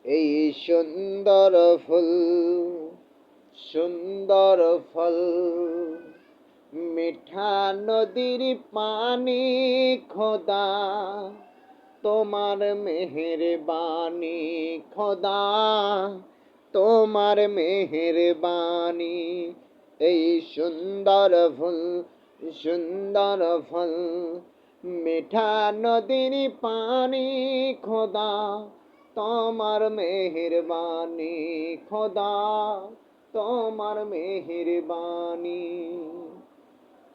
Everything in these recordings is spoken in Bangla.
এই সুন্দর ফুল, সুন্দর ফল, মিঠা নদীর পানি খোদা, তোমার মেহেরবানি খোদা, তোমার মেহেরবানি। এই সুন্দর ফুল, সুন্দর ফল, মিঠা নদীর পানি খোদা, তোমার মেহেরবানি খোদা, তোমার মেহেরবানি।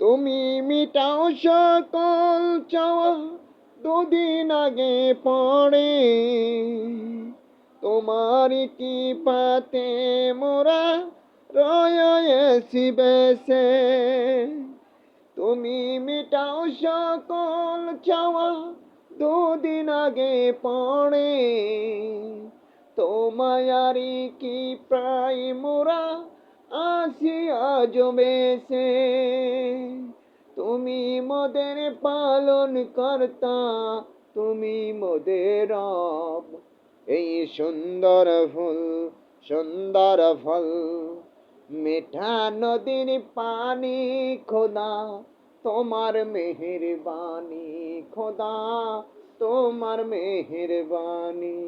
তুমি মিটাও সকল চাওয়া, দুদিন আগে পড়ে তোমার কি পাতে মোরা রয়েছি বেসে। তুমি মিটাও সকল চাওয়া, দুদিন আগে পড়ে তোমায়ারি কি প্রায় মোরা আসিয়া জমেছে। তুমি মোদের পালন কর্তা, তুমি মোদের রব। এই সুন্দর ফুল, সুন্দর ফল, মিঠা নদীর পানি খোদা, তোমার মেহেরবানি খোদা, তোমার মেহেরবানি।